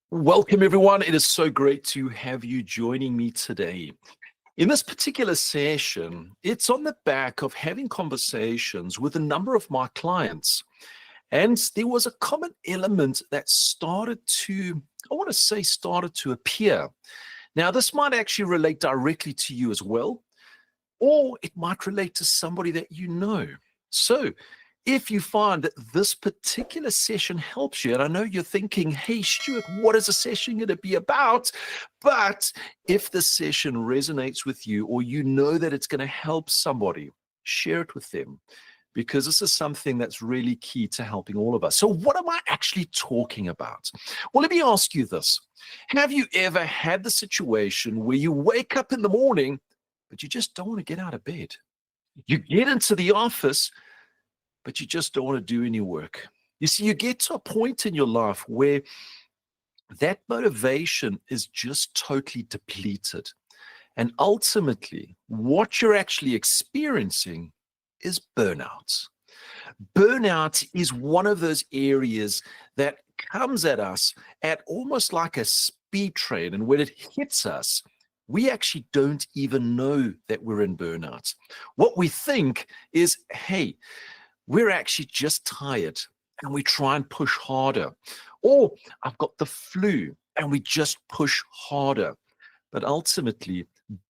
Welcome, everyone. It is so great to have you joining me today. In this particular session, it's on the back of having conversations with a number of my clients. And there was a common element that started to appear. Now, this might actually relate directly to you as well, or it might relate to somebody that you know. So, if you find that this particular session helps you, and I know you're thinking, hey, Stuart, what is the session going to be about? But if the session resonates with you, or you know that it's going to help somebody, share it with them, because this is something that's really key to helping all of us. So, what am I actually talking about? Well, let me ask you this. Have you ever had the situation where you wake up in the morning, but you just don't want to get out of bed? You get into the office, but you just don't want to do any work. You see, you get to a point in your life where that motivation is just totally depleted. And ultimately, what you're actually experiencing is burnout. Burnout is one of those areas that comes at us at almost like a speed train. And when it hits us, we actually don't even know that we're in burnout. What we think is, hey, we're actually just tired and we try and push harder. Or I've got the flu and we just push harder. But ultimately,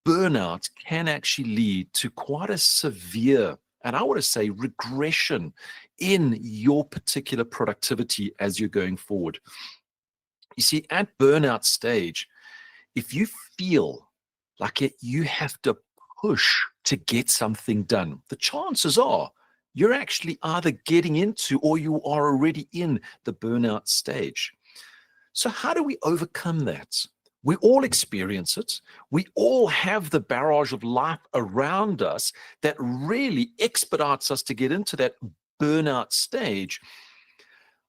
burnout can actually lead to quite a severe, and I want to say regression in your particular productivity as you're going forward. You see, at burnout stage, if you feel like you have to push to get something done, the chances are you're actually either getting into or you are already in the burnout stage. So, how do we overcome that? We all experience it. We all have the barrage of life around us that really expedites us to get into that burnout stage.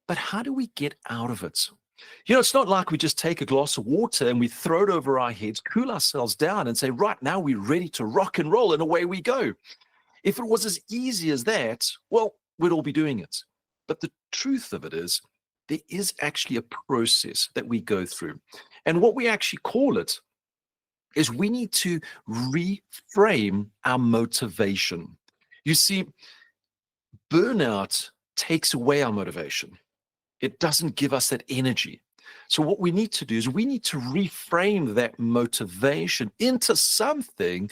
But how do we get out of it? It's not like we just take a glass of water and we throw it over our heads, cool ourselves down, and say, right now we're ready to rock and roll, and away we go. If it was as easy as that, well, we'd all be doing it. But the truth of it is, there is actually a process that we go through. And what we actually call it is we need to reframe our motivation. You see, burnout takes away our motivation. It doesn't give us that energy. So what we need to do is we need to reframe that motivation into something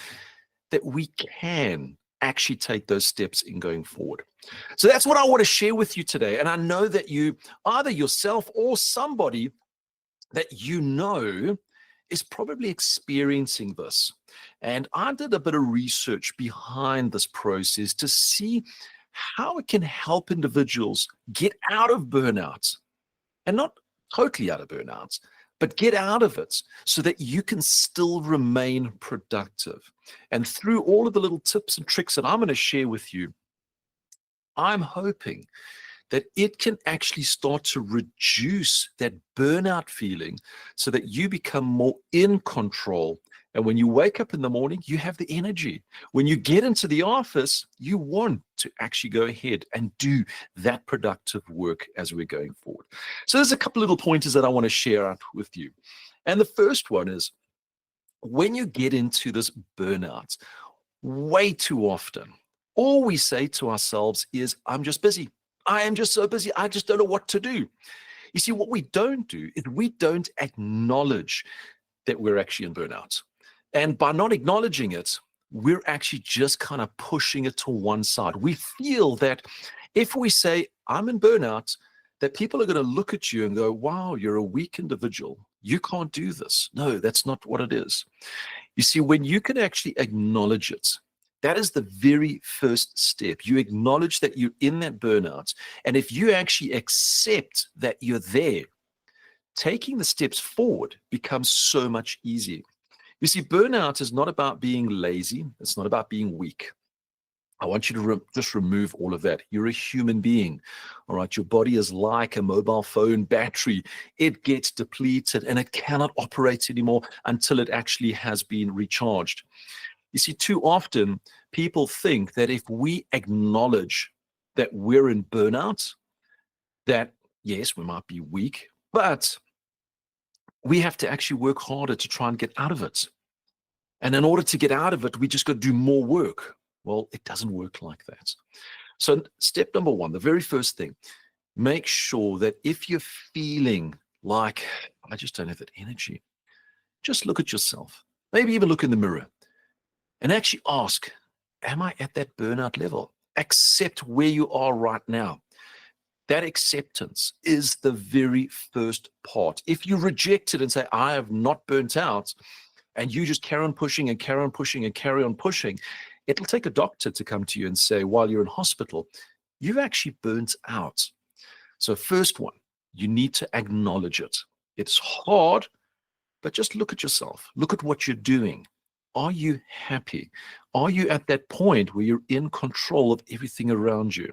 that we can actually take those steps in going forward. So that's what I want to share with you today. And I know that you, either yourself or somebody that you know, is probably experiencing this. And I did a bit of research behind this process to see how it can help individuals get out of burnout, and not totally out of burnout, but get out of it so that you can still remain productive. And through all of the little tips and tricks that I'm going to share with you, I'm hoping that it can actually start to reduce that burnout feeling so that you become more in control. And when you wake up in the morning, you have the energy. When you get into the office, you want to actually go ahead and do that productive work as we're going forward. So there's a couple little pointers that I want to share out with you. And the first one is, when you get into this burnout, way too often, all we say to ourselves is, I'm just busy. I am just so busy. I just don't know what to do. You see, what we don't do is we don't acknowledge that we're actually in burnout. And by not acknowledging it, we're actually just kind of pushing it to one side. We feel that if we say, I'm in burnout, that people are going to look at you and go, wow, you're a weak individual. You can't do this. No, that's not what it is. You see, when you can actually acknowledge it, that is the very first step. You acknowledge that you're in that burnout. And if you actually accept that you're there, taking the steps forward becomes so much easier. You see, burnout is not about being lazy. It's not about being weak. I want you to just remove all of that. You're a human being, all right? Your body is like a mobile phone battery. It gets depleted and it cannot operate anymore until it actually has been recharged. You see, too often people think that if we acknowledge that we're in burnout, that yes, we might be weak, but we have to actually work harder to try and get out of it. And in order to get out of it, we just got to do more work. Well, it doesn't work like that. So step number one, the very first thing, make sure that if you're feeling like, I just don't have that energy, just look at yourself. Maybe even look in the mirror and actually ask, am I at that burnout level? Accept where you are right now. That acceptance is the very first part. If you reject it and say, I have not burnt out, and you just carry on pushing and carry on pushing and carry on pushing, it'll take a doctor to come to you and say, while you're in hospital, you've actually burnt out. So first one, you need to acknowledge it. It's hard, but just look at yourself. Look at what you're doing. Are you happy? Are you at that point where you're in control of everything around you?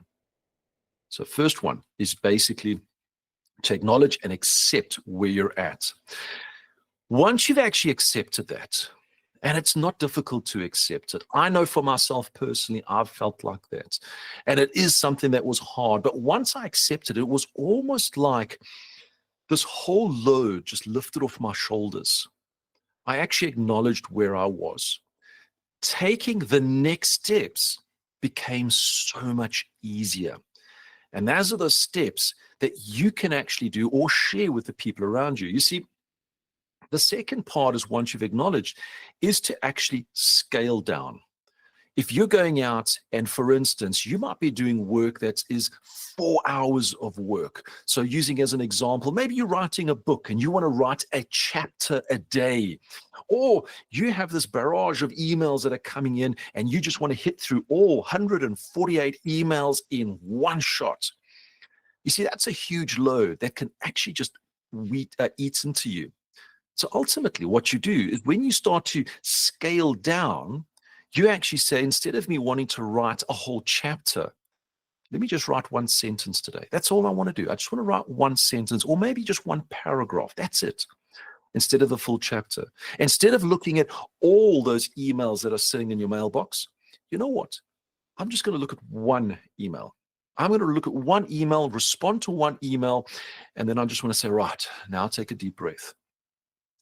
So first one is basically to acknowledge and accept where you're at. Once you've actually accepted that, and it's not difficult to accept it. I know for myself personally, I've felt like that. And it is something that was hard. But once I accepted it, it was almost like this whole load just lifted off my shoulders. I actually acknowledged where I was. Taking the next steps became so much easier. And those are those steps that you can actually do or share with the people around you. You see, the second part is once you've acknowledged is to actually scale down. If you're going out and, for instance, you might be doing work that is 4 hours of work. So using as an example, maybe you're writing a book and you want to write a chapter a day, or you have this barrage of emails that are coming in and you just want to hit through all 148 emails in one shot. You see, that's a huge load that can actually just eat into you. So ultimately what you do is when you start to scale down, you actually say, instead of me wanting to write a whole chapter, let me just write one sentence today. That's all I want to do. I just want to write one sentence or maybe just one paragraph. That's it. Instead of the full chapter. Instead of looking at all those emails that are sitting in your mailbox, you know what? I'm just going to look at one email. I'm going to look at one email, respond to one email, and then I just want to say, right, now take a deep breath.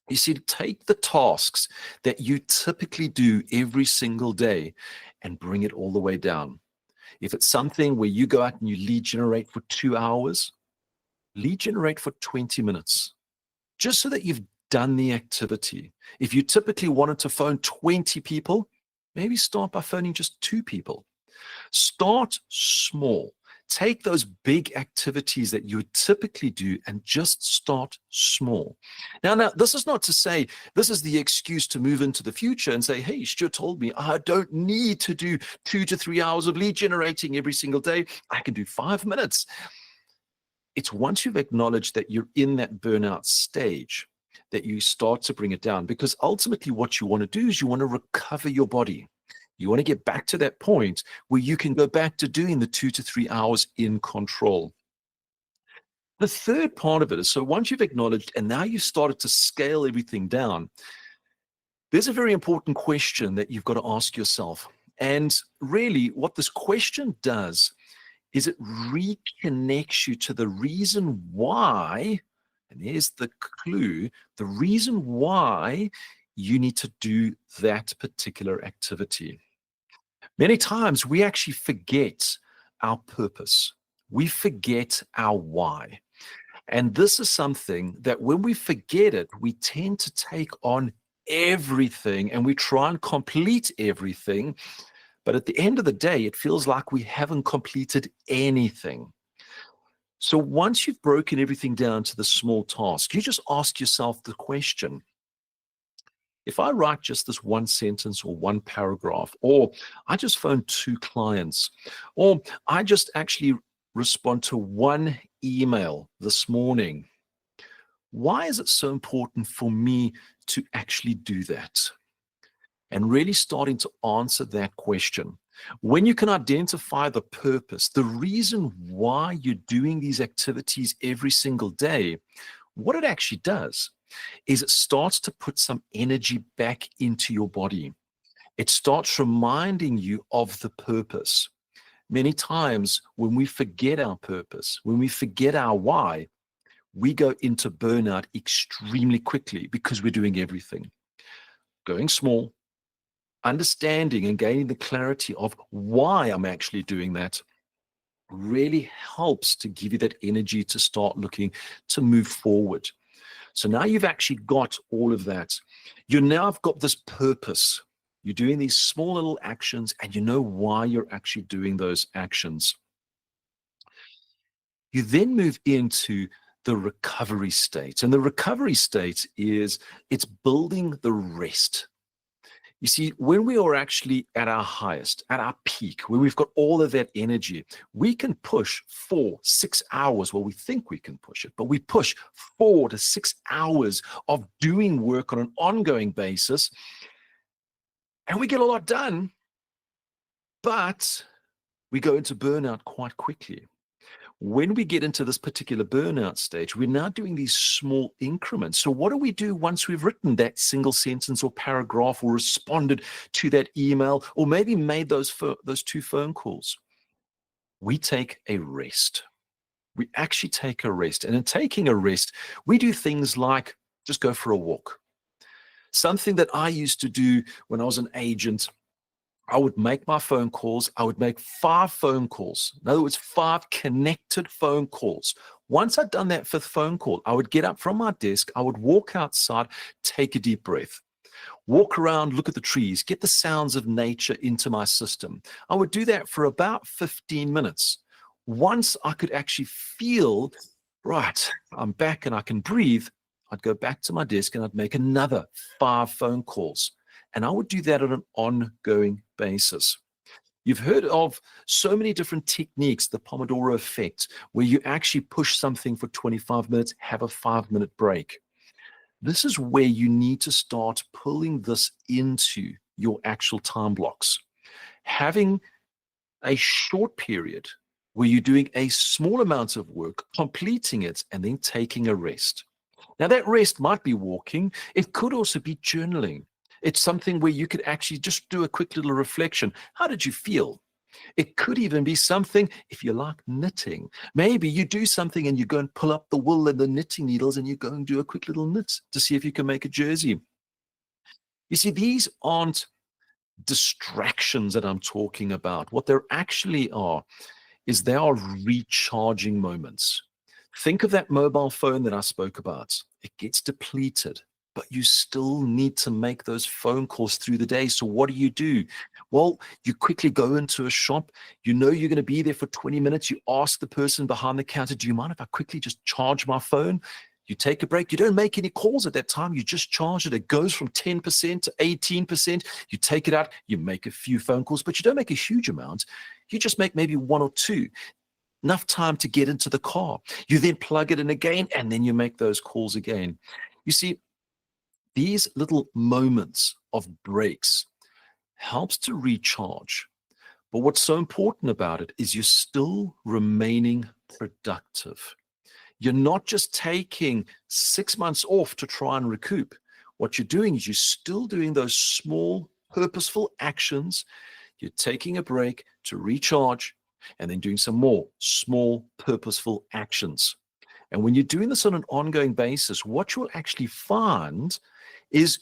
You see, take the tasks that you typically do every single day and bring it all the way down. If it's something where you go out and you lead generate for 2 hours, lead generate for 20 minutes, just so that you've done the activity. If you typically wanted to phone 20 people, maybe start by phoning just 2 people. Start small. Take those big activities that you would typically do and just start small. Now, this is not to say this is the excuse to move into the future and say, hey, Stuart told me I don't need to do 2 to 3 hours of lead generating every single day. I can do 5 minutes. It's once you've acknowledged that you're in that burnout stage that you start to bring it down, because ultimately what you want to do is you want to recover your body. You want to get back to that point where you can go back to doing the 2 to 3 hours in control. The third part of it is, so once you've acknowledged and now you've started to scale everything down, there's a very important question that you've got to ask yourself. And really what this question does is it reconnects you to the reason why, and here's the clue, the reason why you need to do that particular activity. Many times we actually forget our purpose. We forget our why. And this is something that when we forget it, we tend to take on everything and we try and complete everything. But at the end of the day, it feels like we haven't completed anything. So once you've broken everything down to the small task, you just ask yourself the question, if I write just this one sentence or one paragraph, or I just phone 2 clients, or I just actually respond to one email this morning, why is it so important for me to actually do that? And really starting to answer that question. When you can identify the purpose, the reason why you're doing these activities every single day, what it actually does is it starts to put some energy back into your body. It starts reminding you of the purpose. Many times when we forget our purpose, when we forget our why, we go into burnout extremely quickly because we're doing everything. Going small, understanding and gaining the clarity of why I'm actually doing that really helps to give you that energy to start looking to move forward. So now you've actually got all of that. You now have got this purpose. You're doing these small little actions and you know why you're actually doing those actions. You then move into the recovery state. And the recovery state is it's building the rest. You see, when we are actually at our highest, at our peak, when we've got all of that energy, we can push 4-6 hours. Well, we think we can push it, but we push 4 to 6 hours of doing work on an ongoing basis, and we get a lot done, but we go into burnout quite quickly. When we get into this particular burnout stage, we're now doing these small increments. So what do we do once we've written that single sentence or paragraph or responded to that email or maybe made those 2 phone calls? We take a rest. We actually take a rest. And in taking a rest, we do things like just go for a walk. Something that I used to do when I was an agent, I would make my phone calls. I would make 5 phone calls. In other words, 5 connected phone calls. Once I'd done that 5th phone call, I would get up from my desk. I would walk outside, take a deep breath, walk around, look at the trees, get the sounds of nature into my system. I would do that for about 15 minutes. Once I could actually feel, right, I'm back and I can breathe, I'd go back to my desk and I'd make another 5 phone calls. And I would do that on an ongoing basis. You've heard of so many different techniques, the Pomodoro effect, where you actually push something for 25 minutes, have a 5-minute break. This is where you need to start pulling this into your actual time blocks. Having a short period where you're doing a small amount of work, completing it, and then taking a rest. Now, that rest might be walking. It could also be journaling. It's something where you could actually just do a quick little reflection. How did you feel? It could even be something, if you like knitting, maybe you do something and you go and pull up the wool and the knitting needles and you go and do a quick little knit to see if you can make a jersey. You see, these aren't distractions that I'm talking about. What there actually are is they are recharging moments. Think of that mobile phone that I spoke about. It gets depleted, but you still need to make those phone calls through the day. So what do? Well, you quickly go into a shop. You know you're going to be there for 20 minutes. You ask the person behind the counter, do you mind if I quickly just charge my phone? You take a break. You don't make any calls at that time. You just charge it. It goes from 10% to 18%. You take it out. You make a few phone calls, but you don't make a huge amount. You just make maybe 1 or 2. Enough time to get into the car. You then plug it in again, and then you make those calls again. You see, these little moments of breaks helps to recharge. But what's so important about it is you're still remaining productive. You're not just taking 6 months off to try and recoup. What you're doing is you're still doing those small, purposeful actions. You're taking a break to recharge and then doing some more small, purposeful actions. And when you're doing this on an ongoing basis, what you'll actually find is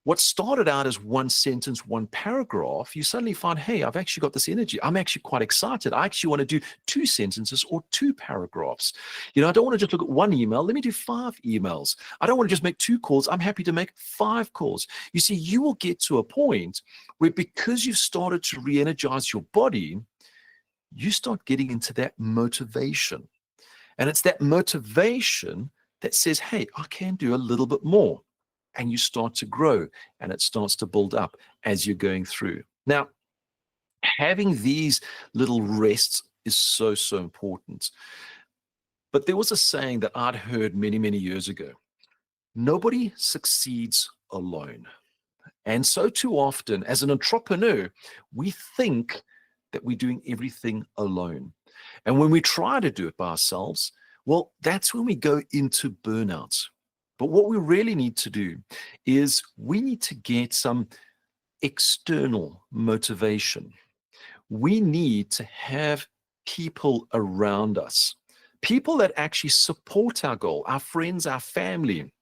what started out as 1 sentence, 1 paragraph, you suddenly find, hey, I've actually got this energy. I'm actually quite excited. I actually want to do 2 sentences or 2 paragraphs. I don't want to just look at 1 email. Let me do 5 emails. I don't want to just make 2 calls. I'm happy to make 5 calls. You see, you will get to a point where because you've started to re-energize your body, you start getting into that motivation. And it's that motivation that says, hey, I can do a little bit more. And you start to grow and it starts to build up as you're going through. Now, having these little rests is so, so important. But there was a saying that I'd heard many, many years ago. Nobody succeeds alone. And so too often, as an entrepreneur, we think that we're doing everything alone. And when we try to do it by ourselves, well, that's when we go into burnout. But what we really need to do is we need to get some external motivation. We need to have people around us, People that actually support our goal, our friends, our family.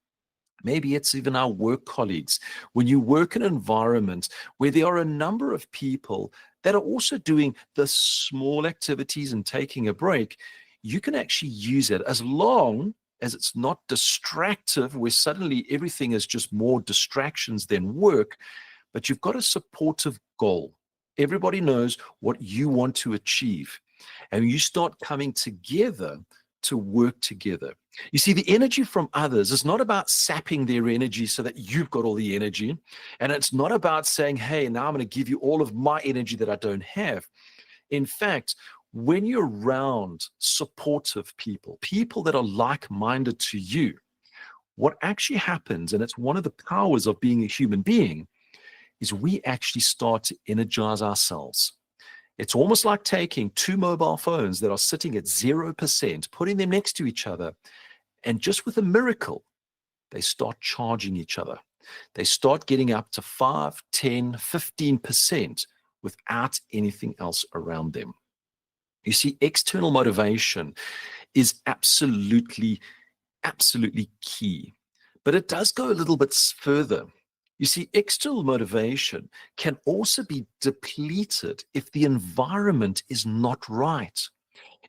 Maybe it's even our work colleagues. When you work in an environment where there are a number of people that are also doing the small activities and taking a break, you can actually use it as long as it's not distractive, where suddenly everything is just more distractions than work, but you've got a supportive goal. Everybody knows what you want to achieve, and you start coming together to work together. You see, the energy from others is not about sapping their energy so that you've got all the energy. And it's not about saying, hey, now I'm going to give you all of my energy that I don't have. In fact, when you're around supportive people, people that are like-minded to you, what actually happens, and it's one of the powers of being a human being, is we actually start to energize ourselves. It's almost like taking two mobile phones that are sitting at 0%, putting them next to each other, and just with a miracle, they start charging each other. They start getting up to 5, 10, 15% without anything else around them. You see, external motivation is absolutely key, but it does go a little bit further. You see, external motivation can also be depleted if the environment is not right.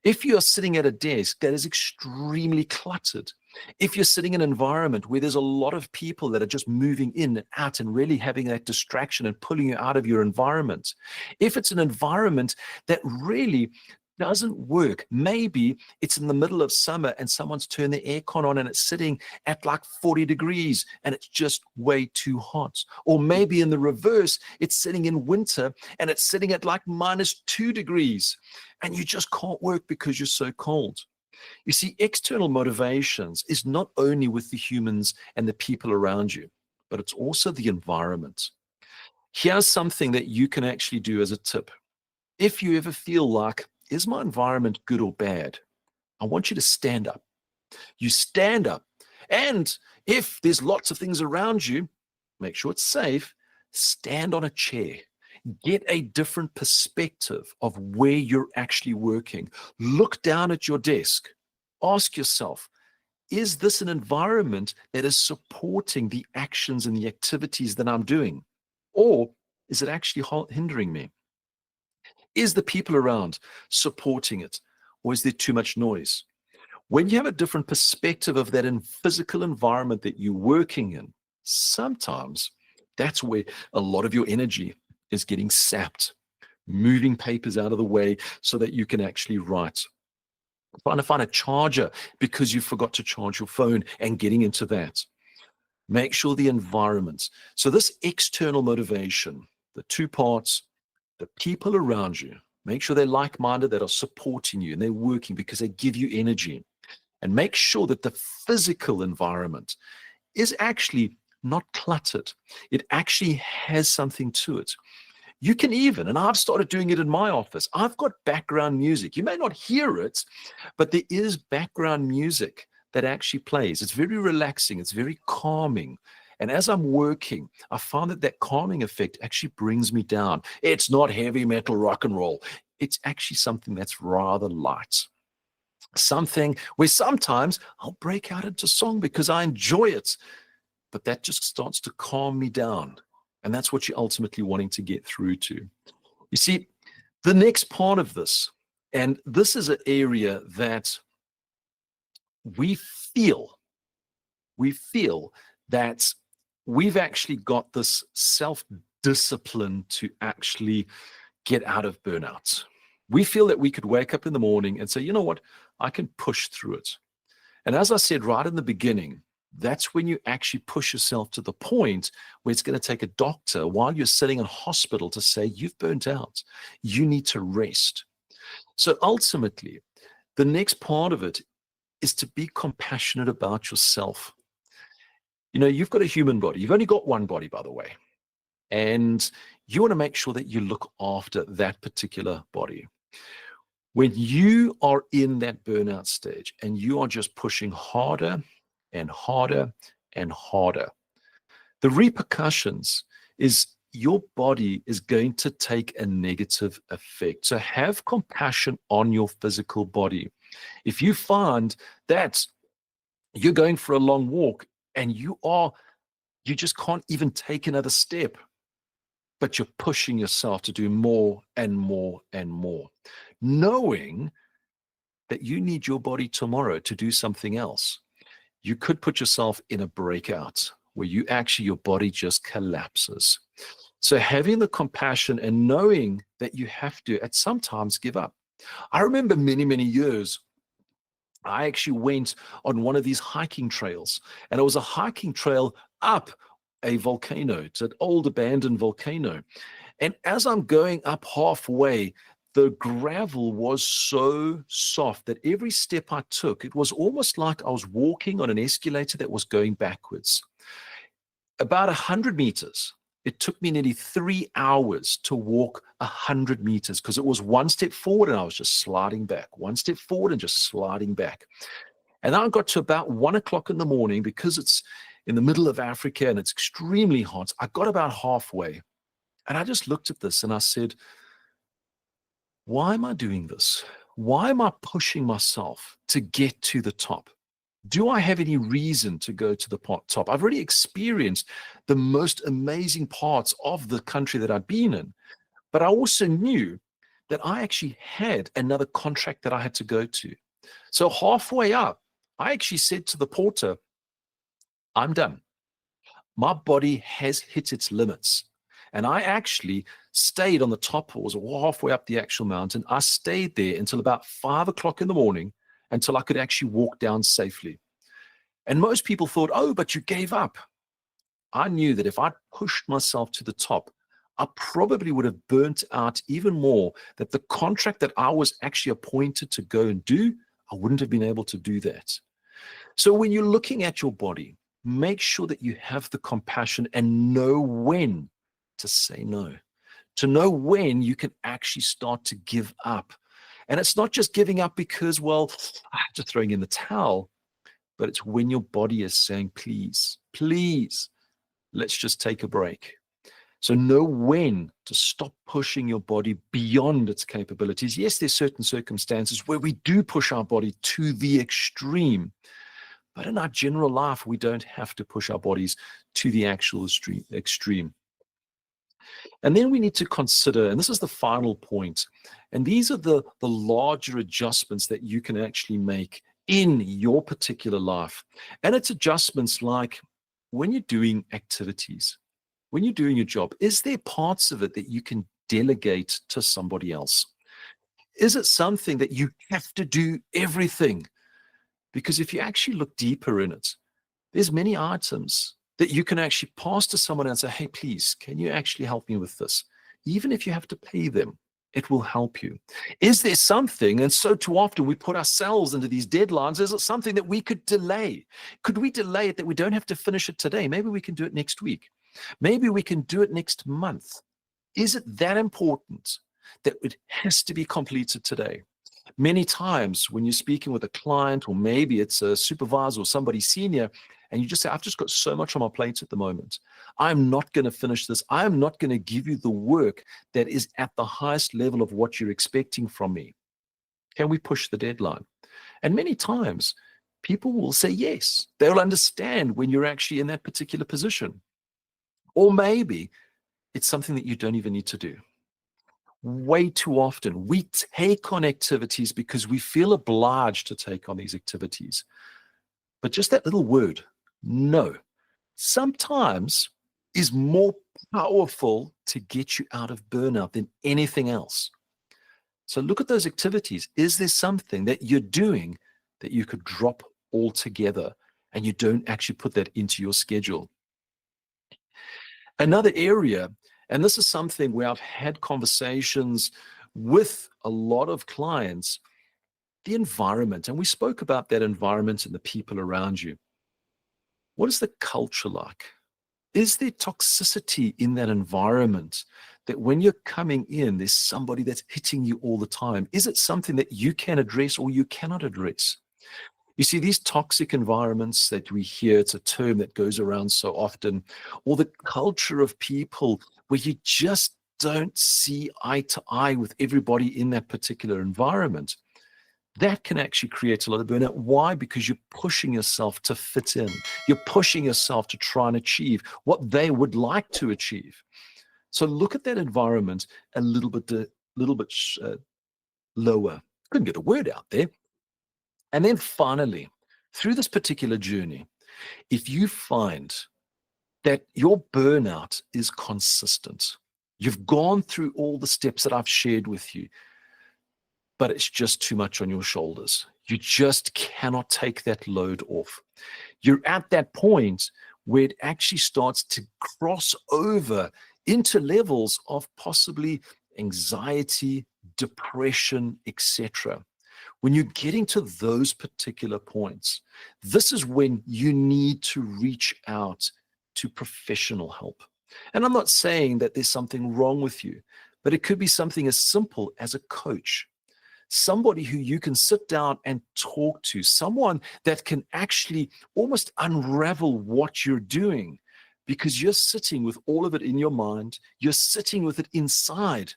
If you are sitting at a desk that is extremely cluttered, if you're sitting in an environment where there's a lot of people that are just moving in and out and really having that distraction and pulling you out of your environment, if it's an environment that really doesn't work, maybe it's in the middle of summer and someone's turned the aircon on and it's sitting at like 40 degrees and it's just way too hot. Or maybe in the reverse, it's sitting in winter and it's sitting at like -2 degrees and you just can't work because you're so cold. You see, external motivations is not only with the humans and the people around you, but it's also the environment. Here's something that you can actually do as a tip. If you ever feel like, is my environment good or bad? I want you to stand up. You stand up. And if there's lots of things around you, make sure it's safe. Stand on a chair. Get a different perspective of where you're actually working. Look down at your desk. Ask yourself, is this an environment that is supporting the actions and the activities that I'm doing? Or is it actually hindering me? Is the people around supporting it? Or is there too much noise? When you have a different perspective of that in physical environment that you're working in, sometimes that's where a lot of your energy is getting sapped. Moving papers out of the way so that you can actually write. Trying to find a charger because you forgot to charge your phone and getting into that. Make sure the environment. So this external motivation, the two parts, the people around you, make sure they're like-minded, that are supporting you and they're working because they give you energy. And make sure that the physical environment is actually not cluttered. It actually has something to it. You can even, and I've started doing it in my office, I've got background music. You may not hear it, but there is background music that actually plays. It's very relaxing. It's very calming. And as I'm working, I found that that calming effect actually brings me down. It's not heavy metal rock and roll. It's actually something that's rather light. Something where sometimes I'll break out into song because I enjoy it, but that just starts to calm me down. And that's what you're ultimately wanting to get through to. You see, the next part of this, and this is an area that we feel that we've actually got this self-discipline to actually get out of burnout. We feel that we could wake up in the morning and say, you know what, I can push through it. And as I said right in the beginning, that's when you actually push yourself to the point where it's going to take a doctor while you're sitting in hospital to say, you've burnt out. You need to rest. So ultimately, the next part of it is to be compassionate about yourself. You know, you've got a human body. You've only got one body, by the way. And you want to make sure that you look after that particular body. When you are in that burnout stage and you are just pushing harder and harder and harder, the repercussions is your body is going to take a negative effect. So have compassion on your physical body. If you find that you're going for a long walk and you just can't even take another step, but you're pushing yourself to do more and more and more, knowing that you need your body tomorrow to do something else, you could put yourself in a breakout where your body just collapses. So having the compassion and knowing that you have to at some times give up. I remember many, many years, I actually went on one of these hiking trails, and it was a hiking trail up a volcano. It's an old abandoned volcano. And as I'm going up halfway, the gravel was so soft that every step I took, it was almost like I was walking on an escalator that was going backwards. About 100 meters. It took me nearly 3 hours to walk 100 meters because it was one step forward and I was just sliding back, one step forward and just sliding back. And I got to about 1 o'clock in the morning because it's in the middle of Africa and it's extremely hot. I got about halfway and I just looked at this and I said, why am I doing this? Why am I pushing myself to get to the top? Do I have any reason to go to the top? I've already experienced the most amazing parts of the country that I've been in, but I also knew that I actually had another contract that I had to go to. So halfway up, I actually said to the porter, I'm done. My body has hit its limits. And I actually stayed on the top, it was halfway up the actual mountain. I stayed there until about 5 o'clock in the morning until I could actually walk down safely. And most people thought, oh, but you gave up. I knew that if I pushed myself to the top, I probably would have burnt out even more, that the contract that I was actually appointed to go and do, I wouldn't have been able to do that. So when you're looking at your body, make sure that you have the compassion and know when to say no, to know when you can actually start to give up. And it's not just giving up because, well, I'm just throwing in the towel, but it's when your body is saying, please, please, let's just take a break. So know when to stop pushing your body beyond its capabilities. Yes, there's certain circumstances where we do push our body to the extreme, but in our general life, we don't have to push our bodies to the actual extreme. And then we need to consider, and this is the final point, and these are the larger adjustments that you can actually make in your particular life. And it's adjustments like when you're doing activities, when you're doing your job, is there parts of it that you can delegate to somebody else? Is it something that you have to do everything? Because if you actually look deeper in it, there's many items that you can actually pass to someone and say, hey, please, can you actually help me with this? Even if you have to pay them, it will help you. Is there something, and so too often we put ourselves into these deadlines, is it something that we could delay? Could we delay it that we don't have to finish it today? Maybe we can do it next week. Maybe we can do it next month. Is it that important that it has to be completed today? Many times when you're speaking with a client, or maybe it's a supervisor or somebody senior, and you just say, I've just got so much on my plate at the moment. I'm not going to finish this. I'm not going to give you the work that is at the highest level of what you're expecting from me. Can we push the deadline? And many times people will say yes. They'll understand when you're actually in that particular position. Or maybe it's something that you don't even need to do. Way too often we take on activities because we feel obliged to take on these activities. But just that little word, no, sometimes is more powerful to get you out of burnout than anything else. So look at those activities. Is there something that you're doing that you could drop altogether and you don't actually put that into your schedule? Another area, and this is something where I've had conversations with a lot of clients, the environment. And we spoke about that environment and the people around you. What is the culture like? Is there toxicity in that environment that when you're coming in, there's somebody that's hitting you all the time? Is it something that you can address or you cannot address? You see, these toxic environments that we hear, it's a term that goes around so often, or the culture of people where you just don't see eye to eye with everybody in that particular environment. that can actually create a lot of burnout. Why? Because you're pushing yourself to fit in. You're pushing yourself to try and achieve what they would like to achieve. So look at that environment a little bit lower. Couldn't get a word out there. And then finally, through this particular journey, if you find that your burnout is consistent, you've gone through all the steps that I've shared with you, but it's just too much on your shoulders. You just cannot take that load off. You're at that point where it actually starts to cross over into levels of possibly anxiety, depression, etc. When you're getting to those particular points, this is when you need to reach out to professional help. And I'm not saying that there's something wrong with you, but it could be something as simple as a coach, somebody who you can sit down and talk to, someone that can actually almost unravel what you're doing, because you're sitting with all of it in your mind, you're sitting with it inside.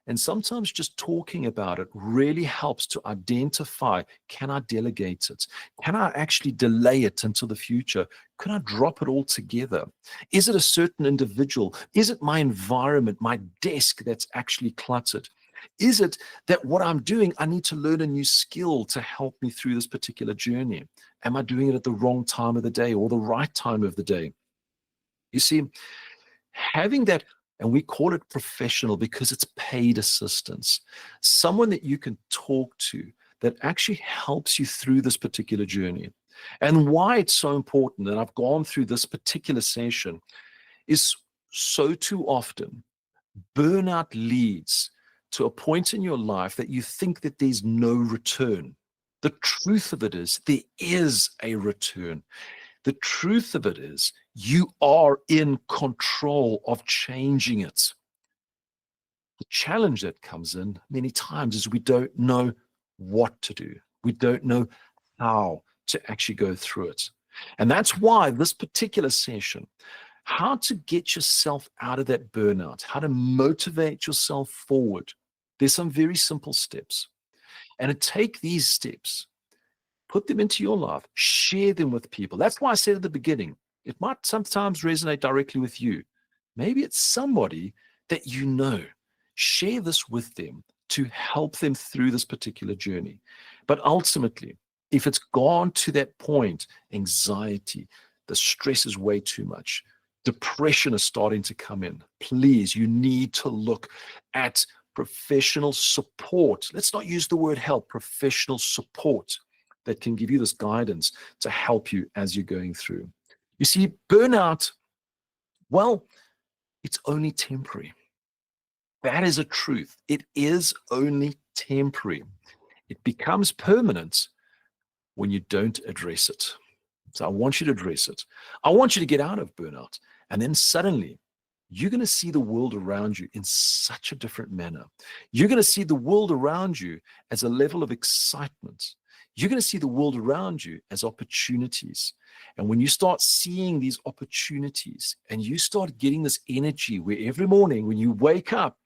And sometimes just talking about it really helps to identify, can I delegate it? Can I actually delay it until the future? Can I drop it all together? Is it a certain individual? Is it my environment, my desk that's actually cluttered? Is it that what I'm doing, I need to learn a new skill to help me through this particular journey? Am I doing it at the wrong time of the day or the right time of the day? You see, having that, and we call it professional because it's paid assistance, someone that you can talk to that actually helps you through this particular journey. And why it's so important, and I've gone through this particular session, is so too often burnout leads to a point in your life that you think that there's no return. The truth of it is there is a return. The truth of it is you are in control of changing it. The challenge that comes in many times is we don't know what to do. We don't know how to actually go through it. And that's why this particular session, how to get yourself out of that burnout, how to motivate yourself forward. There's some very simple steps. And to take these steps, put them into your life, share them with people. That's why I said at the beginning, it might sometimes resonate directly with you. Maybe it's somebody that you know. Share this with them to help them through this particular journey. But ultimately, if it's gone to that point, anxiety, the stress is way too much, depression is starting to come in, please, you need to look at professional support. Let's not use the word help, professional support that can give you this guidance to help you as you're going through. You see, burnout, well, it's only temporary. That is a truth. It is only temporary. It becomes permanent when you don't address it. So I want you to address it. I want you to get out of burnout. And then suddenly, you're going to see the world around you in such a different manner. You're going to see the world around you as a level of excitement. You're going to see the world around you as opportunities. And when you start seeing these opportunities and you start getting this energy where every morning when you wake up,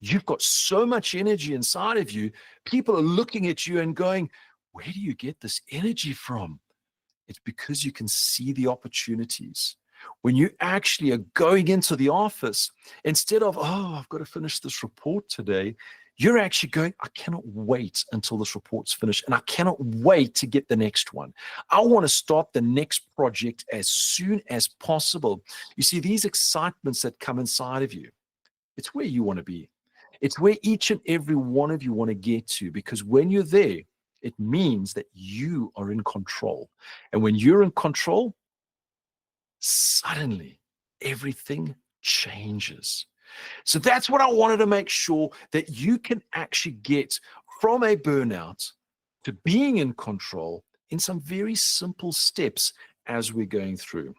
you've got so much energy inside of you, people are looking at you and going, where do you get this energy from? It's because you can see the opportunities. When you actually are going into the office, instead of, oh, I've got to finish this report today, you're actually going, I cannot wait until this report's finished, and I cannot wait to get the next one. I want to start the next project as soon as possible. You see, these excitements that come inside of you, it's where you want to be. It's where each and every one of you want to get to, because when you're there, it means that you are in control. And when you're in control, suddenly everything changes. So that's what I wanted to make sure that you can actually get from a burnout to being in control in some very simple steps as we're going through.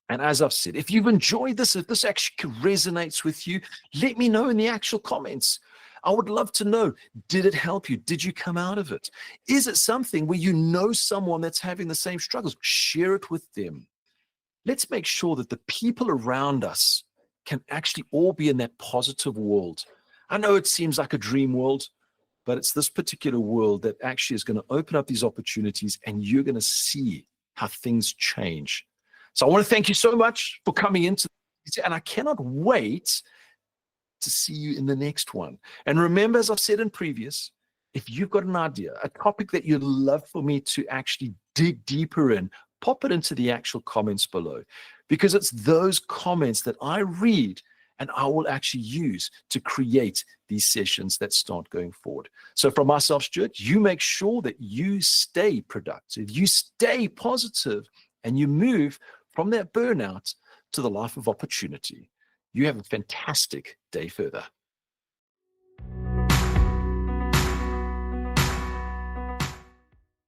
And as I've said, if you've enjoyed this, if this actually resonates with you, let me know in the actual comments. I would love to know, did it help you? Did you come out of it? Is it something where you know someone that's having the same struggles? Share it with them. Let's make sure that the people around us can actually all be in that positive world. I know it seems like a dream world, but it's this particular world that actually is going to open up these opportunities, and you're going to see how things change. So I want to thank you so much for coming into this, and I cannot wait to see you in the next one. And remember, as I've said in previous, if you've got an idea, a topic that you'd love for me to actually dig deeper in, pop it into the actual comments below, because it's those comments that I read and I will actually use to create these sessions that start going forward. So from myself, Stuart, you make sure that you stay productive, you stay positive, and you move from that burnout to the life of opportunity. You have a fantastic day further.